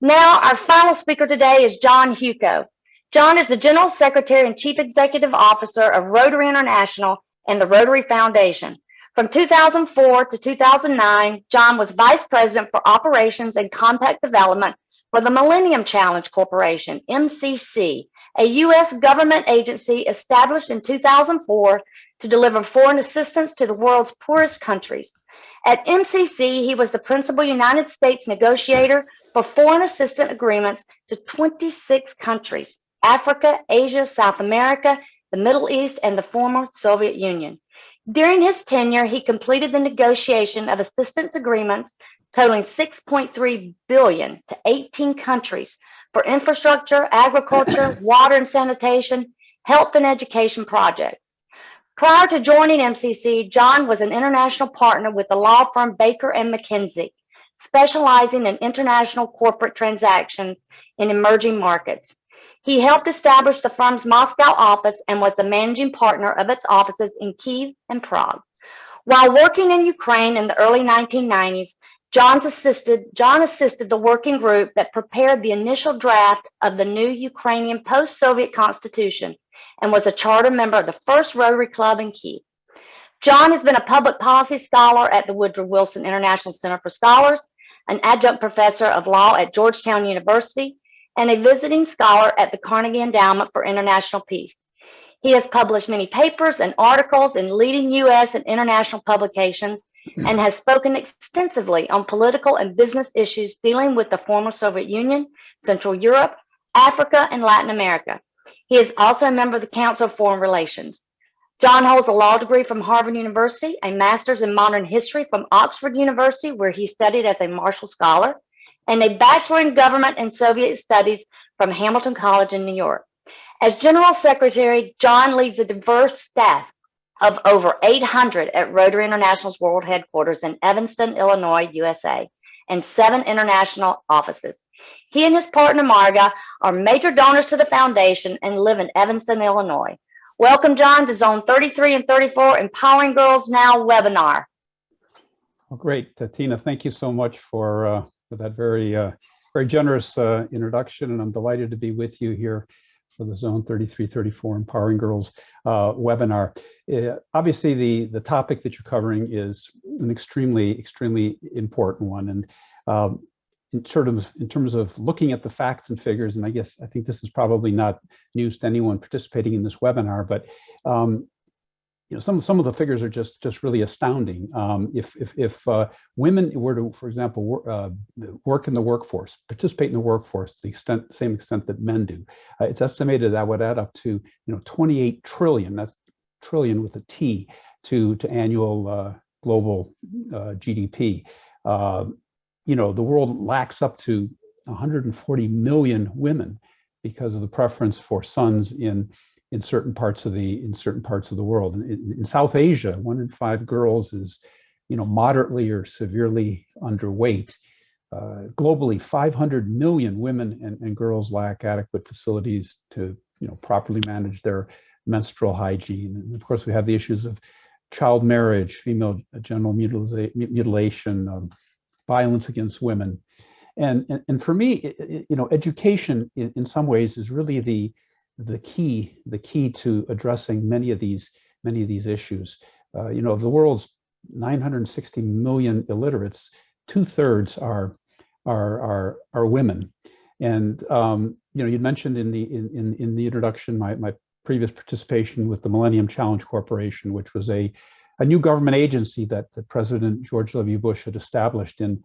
Now, our final speaker today is John Hewko. John is the General Secretary and Chief Executive Officer of Rotary International and the Rotary Foundation. From 2004 to 2009, John was Vice President for Operations and Compact Development for the Millennium Challenge Corporation, MCC, a U.S. government agency established in 2004 to deliver foreign assistance to the world's poorest countries. At MCC, he was the principal United States negotiator for foreign assistance agreements to 26 countries: Africa, Asia, South America, the Middle East, and the former Soviet Union. During his tenure, he completed the negotiation of assistance agreements totaling $6.3 billion to 18 countries for infrastructure, agriculture, water and sanitation, health and education projects. Prior to joining MCC, John was an international partner with the law firm Baker and McKenzie, specializing in international corporate transactions in emerging markets. He helped establish the firm's Moscow office and was the managing partner of its offices in Kyiv and Prague. While working in Ukraine in the early 1990s, John assisted the working group that prepared the initial draft of the new Ukrainian post-Soviet constitution and was a charter member of the first Rotary Club in Kyiv. John has been a public policy scholar at the Woodrow Wilson International Center for Scholars, an adjunct professor of law at Georgetown University, and a visiting scholar at the Carnegie Endowment for International Peace. He has published many papers and articles in leading U.S. and international publications and has spoken extensively on political and business issues dealing with the former Soviet Union, Central Europe, Africa, and Latin America. He is also a member of the Council of Foreign Relations. John holds a law degree from Harvard University, a master's in modern history from Oxford University, where he studied as a Marshall Scholar, and a bachelor in government and Soviet studies from Hamilton College in New York. As General Secretary, John leads a diverse staff of over 800 at Rotary International's world headquarters in Evanston, Illinois, USA, and 7 international offices. He and his partner, Marga, are major donors to the foundation and live in Evanston, Illinois. Welcome, John, to Zone 33 and 34 Empowering Girls Now webinar. Well, great, Tina. Thank you so much for that very generous introduction, and I'm delighted to be with you here for the Zone 33-34 Empowering Girls webinar. Obviously, the topic that you're covering is an extremely important one, and in terms of looking at the facts and figures, and I think this is probably not news to anyone participating in this webinar, but some of the figures are just really astounding. If women were to, for example, work in the workforce, participate in the workforce to the same extent that men do, it's estimated that would add up to 28 trillion. That's trillion with a T to annual global GDP. The world lacks up to 140 million women because of the preference for sons in certain parts of the world. In South Asia, 1 in 5 girls is moderately or severely underweight. Globally, 500 million women and girls lack adequate facilities to properly manage their menstrual hygiene. And of course, we have the issues of child marriage, female genital mutilation, violence against women. And for me, education in some ways is really the key to addressing many of these issues. Of the world's 960 million illiterates, 2/3 are women. And you mentioned in the introduction my previous participation with the Millennium Challenge Corporation, which was a new government agency that President George W. Bush had established in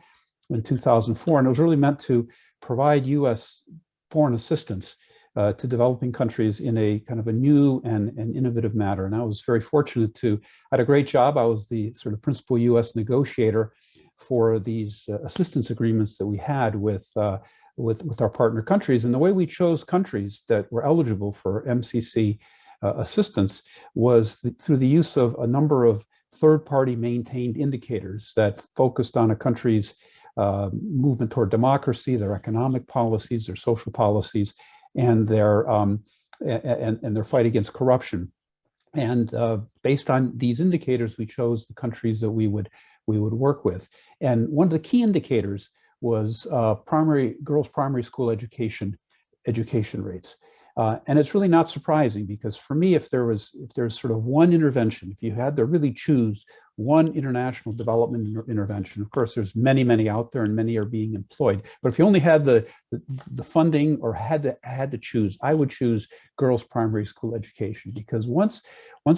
2004, and it was really meant to provide U.S. foreign assistance to developing countries in a kind of a new and innovative manner. And I was very fortunate I had a great job. I was the sort of principal U.S. negotiator for these assistance agreements that we had with our partner countries. And the way we chose countries that were eligible for MCC assistance was through the use of a number of third-party maintained indicators that focused on a country's movement toward democracy, their economic policies, their social policies, and their fight against corruption. And based on these indicators, we chose the countries that we would work with. And one of the key indicators was girls' primary school education rates. And it's really not surprising, because for me, if there's sort of one intervention, if you had to really choose one international development intervention, of course, there's many, many out there and many are being employed. But if you only had the funding or had to choose, I would choose girls' primary school education, because once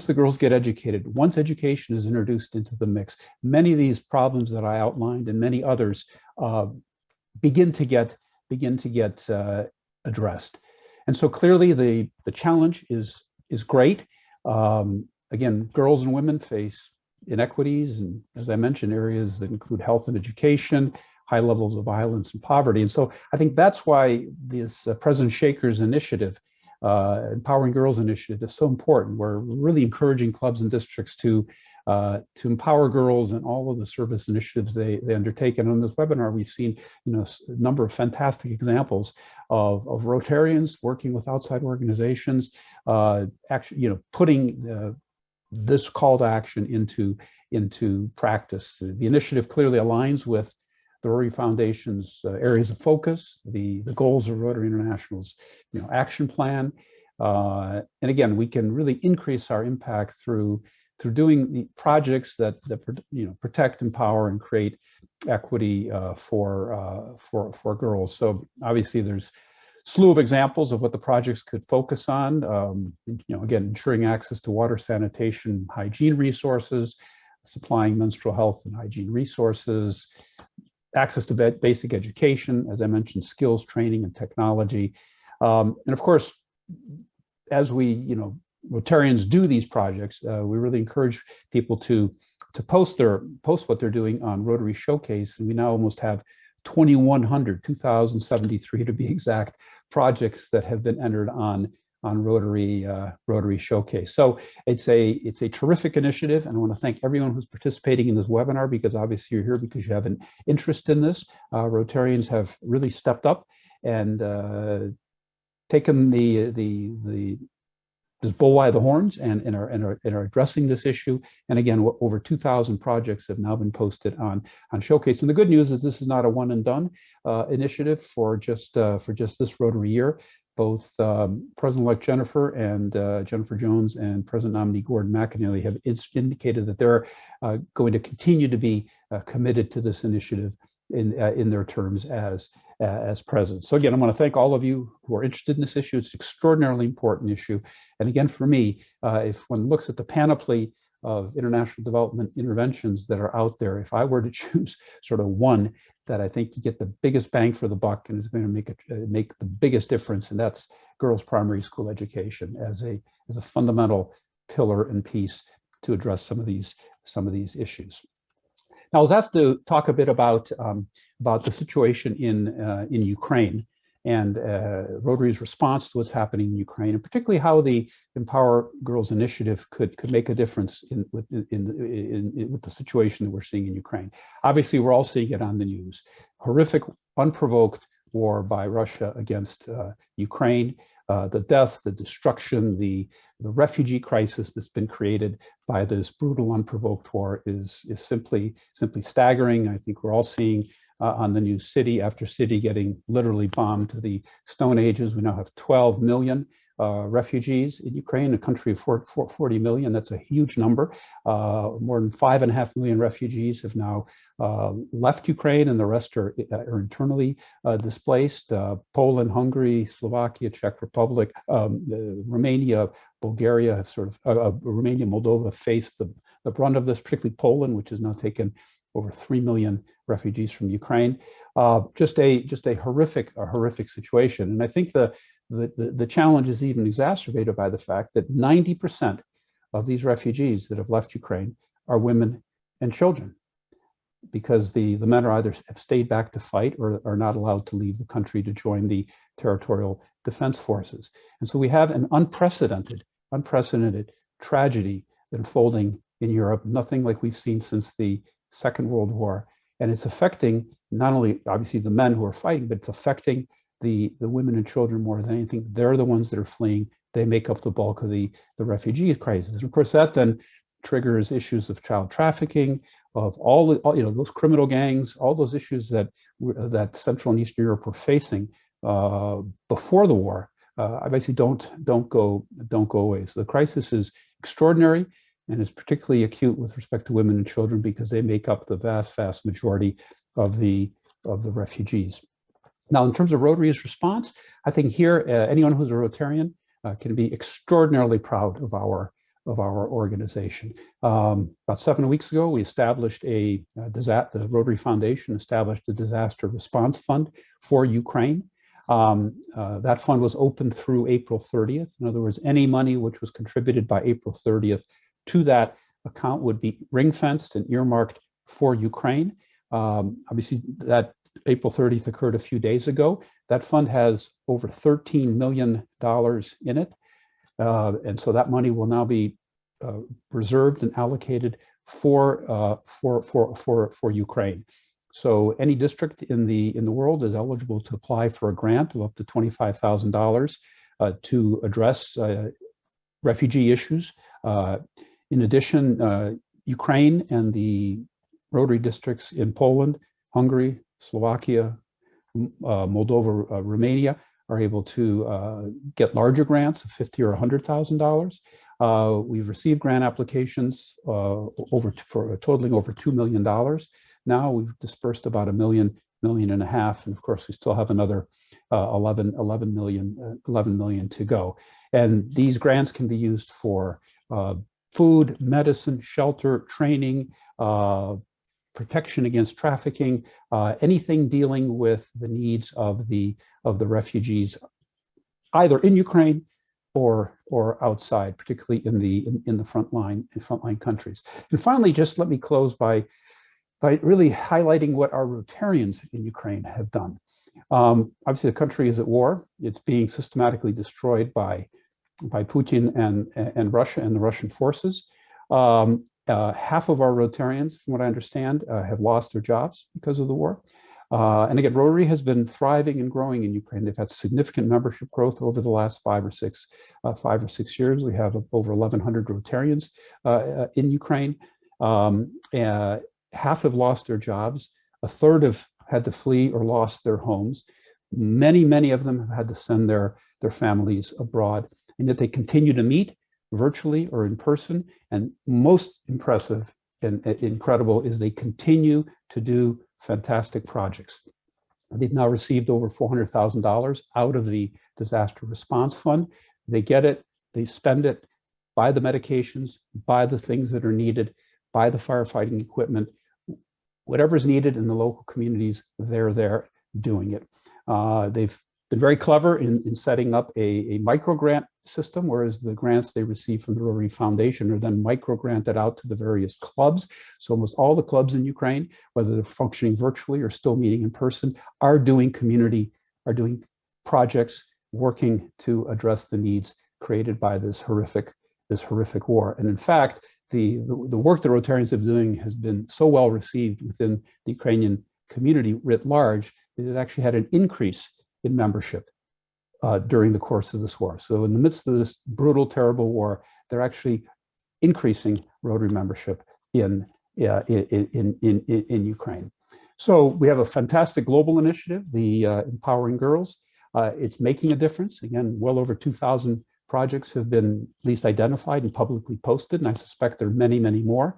the girls get educated, once education is introduced into the mix, many of these problems that I outlined and many others begin to get addressed. And so clearly the challenge is great. Again, girls and women face inequities, and as I mentioned, areas that include health and education, high levels of violence and poverty. And so I think that's why this President Shekhar's initiative, Empowering Girls Initiative, is so important. We're really encouraging clubs and districts to empower girls in all of the service initiatives they undertake. And on this webinar, we've seen a number of fantastic examples of Rotarians working with outside organizations, actually putting this call to action into practice. The initiative clearly aligns with the Rotary Foundation's areas of focus, the goals of Rotary International's action plan. And again, we can really increase our impact through doing the projects that protect, empower, and create equity for girls. So obviously, there's a slew of examples of what the projects could focus on. Again, ensuring access to water, sanitation, hygiene resources, supplying menstrual health and hygiene resources, access to basic education, as I mentioned, skills training and technology, and of course, as we Rotarians do these projects, we really encourage people to post what they're doing on Rotary Showcase, and we now almost have 2,073 to be exact, projects that have been entered on Rotary Showcase. So it's a terrific initiative, and I want to thank everyone who's participating in this webinar, because obviously you're here because you have an interest in this. Rotarians have really stepped up and taken this bull by the horns and are addressing this issue. And again, over 2,000 projects have now been posted on Showcase. And the good news is this is not a one and done initiative for just this Rotary year. Both President-elect Jennifer and Jennifer Jones and President nominee Gordon McAnally have indicated that they're going to continue to be committed to this initiative in their terms as president. So again, I want to thank all of you who are interested in this issue. It's an extraordinarily important issue. And again, for me, if one looks at the panoply of international development interventions that are out there, if I were to choose sort of one that I think you get the biggest bang for the buck and is going to make the biggest difference, and that's girls' primary school education as a fundamental pillar and piece to address some of these issues. Now, I was asked to talk a bit about the situation in Ukraine and Rotary's response to what's happening in Ukraine, and particularly how the Empower Girls Initiative could make a difference with the situation that we're seeing in Ukraine. Obviously, we're all seeing it on the news. Horrific, unprovoked war by Russia against Ukraine. The death, the destruction, the refugee crisis that's been created by this brutal, unprovoked war is simply staggering. I think we're all seeing on the news city after city getting literally bombed to the Stone Ages. We now have 12 million refugees in Ukraine, a country of 40 million. That's a huge number. More than 5.5 million refugees have now left Ukraine, and the rest are internally displaced. Poland, Hungary, Slovakia, Czech Republic, Romania, Bulgaria have Romania, Moldova faced the brunt of this, particularly Poland, which has now taken over 3 million refugees from Ukraine. Just a horrific situation. And I think the challenge is even exacerbated by the fact that 90% of these refugees that have left Ukraine are women and children, because the men are either have stayed back to fight or are not allowed to leave the country to join the territorial defense forces. And so we have an unprecedented tragedy unfolding in Europe, nothing like we've seen since the Second World War. And it's affecting not only obviously the men who are fighting, but it's affecting the women and children more than anything. They're the ones that are fleeing. They make up the bulk of the refugee crisis. And of course, that then triggers issues of child trafficking, those criminal gangs, all those issues that Central and Eastern Europe were facing before the war, obviously don't go away. So the crisis is extraordinary and is particularly acute with respect to women and children because they make up the vast majority of the refugees. Now, in terms of Rotary's response, I think here anyone who's a Rotarian can be extraordinarily proud of our organization. About 7 weeks ago, we established the Rotary Foundation established a disaster response fund for Ukraine. That fund was open through April 30th. In other words, any money which was contributed by April 30th to that account would be ring-fenced and earmarked for Ukraine. Obviously, that April 30th occurred a few days ago. That fund has over $13 million in it. And so that money will now be reserved and allocated for Ukraine. So any district in the world is eligible to apply for a grant of up to $25,000 to address refugee issues. In addition, Ukraine and the Rotary districts in Poland, Hungary, Slovakia, Moldova, Romania are able to get larger grants of $50,000 or $100,000. We've received grant applications totaling over $2 million. Now we've dispersed about $1 million and a half, and of course we still have another 11 million to go. And these grants can be used for food, medicine, shelter, training, protection against trafficking, anything dealing with the needs of the refugees, either in Ukraine or outside, particularly in the frontline countries. And finally, just let me close by really highlighting what our Rotarians in Ukraine have done. Obviously, the country is at war. It's being systematically destroyed by Putin and Russia and the Russian forces. Half of our Rotarians, from what I understand, have lost their jobs because of the war. And again, Rotary has been thriving and growing in Ukraine. They've had significant membership growth over the last 5 or 6 years. We have over 1,100 Rotarians in Ukraine. Half have lost their jobs. A third have had to flee or lost their homes. Many of them have had to send their families abroad, and yet they continue to meet virtually or in person. And most impressive and incredible is they continue to do fantastic projects. They've now received over $400,000 out of the disaster response fund. They get it, they spend it, buy the medications, buy the things that are needed, buy the firefighting equipment, whatever's needed in the local communities, they're there doing it. They've been very clever in setting up a micro grant system, whereas the grants they receive from the Rotary Foundation are then micro granted out to the various clubs. So almost all the clubs in Ukraine, whether they're functioning virtually or still meeting in person, are doing projects working to address the needs created by this horrific war. And in fact, the work that Rotarians have been doing has been so well received within the Ukrainian community writ large that it actually had an increase in membership during the course of this war. So in the midst of this brutal, terrible war, they're actually increasing Rotary membership in Ukraine. So we have a fantastic global initiative, the Empowering Girls. It's making a difference. Again, well over 2,000 projects have been at least identified and publicly posted, and I suspect there are many more.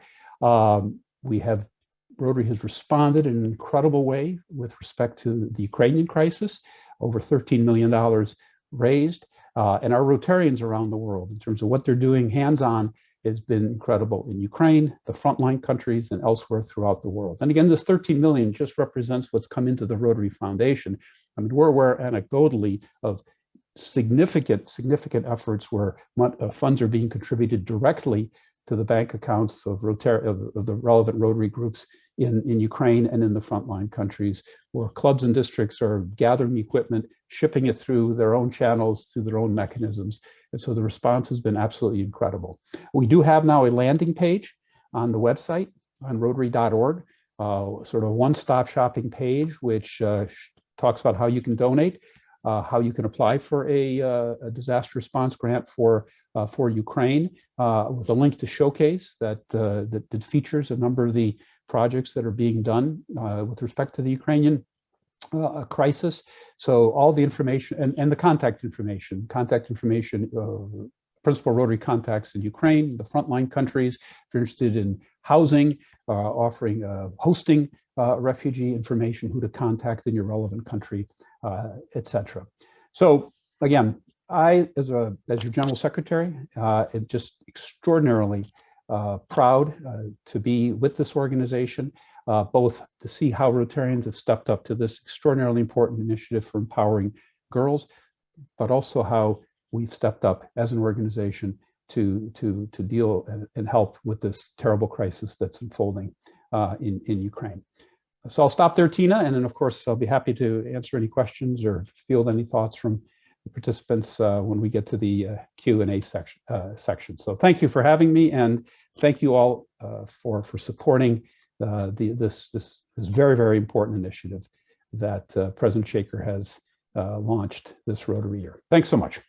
Rotary has responded in an incredible way with respect to the Ukrainian crisis, over $13 million raised, and our Rotarians around the world in terms of what they're doing hands-on has been incredible in Ukraine, the frontline countries, and elsewhere throughout the world. And again, this 13 million just represents what's come into the Rotary Foundation. I mean, we're aware anecdotally of significant efforts where funds are being contributed directly to the bank accounts of the relevant Rotary groups in Ukraine and in the frontline countries, where clubs and districts are gathering equipment, shipping it through their own channels, through their own mechanisms. And so the response has been absolutely incredible. We do have now a landing page on the website on Rotary.org, sort of one-stop shopping page, which talks about how you can donate. how you can apply for a disaster response grant for Ukraine, with a link to Showcase that features a number of the projects that are being done with respect to the Ukrainian crisis. So all the information and the contact information, principal Rotary contacts in Ukraine, the frontline countries. If you're interested in housing, offering hosting refugee information, who to contact in your relevant country, etc. So again, I, as your General Secretary, am just extraordinarily proud to be with this organization, both to see how Rotarians have stepped up to this extraordinarily important initiative for empowering girls, but also how we've stepped up as an organization to deal and help with this terrible crisis that's unfolding in Ukraine. So I'll stop there, Tina, and then of course I'll be happy to answer any questions or field any thoughts from the participants when we get to the Q&A section. So thank you for having me, and thank you all for supporting this very, very important initiative that President Shekhar has launched this Rotary year. Thanks so much.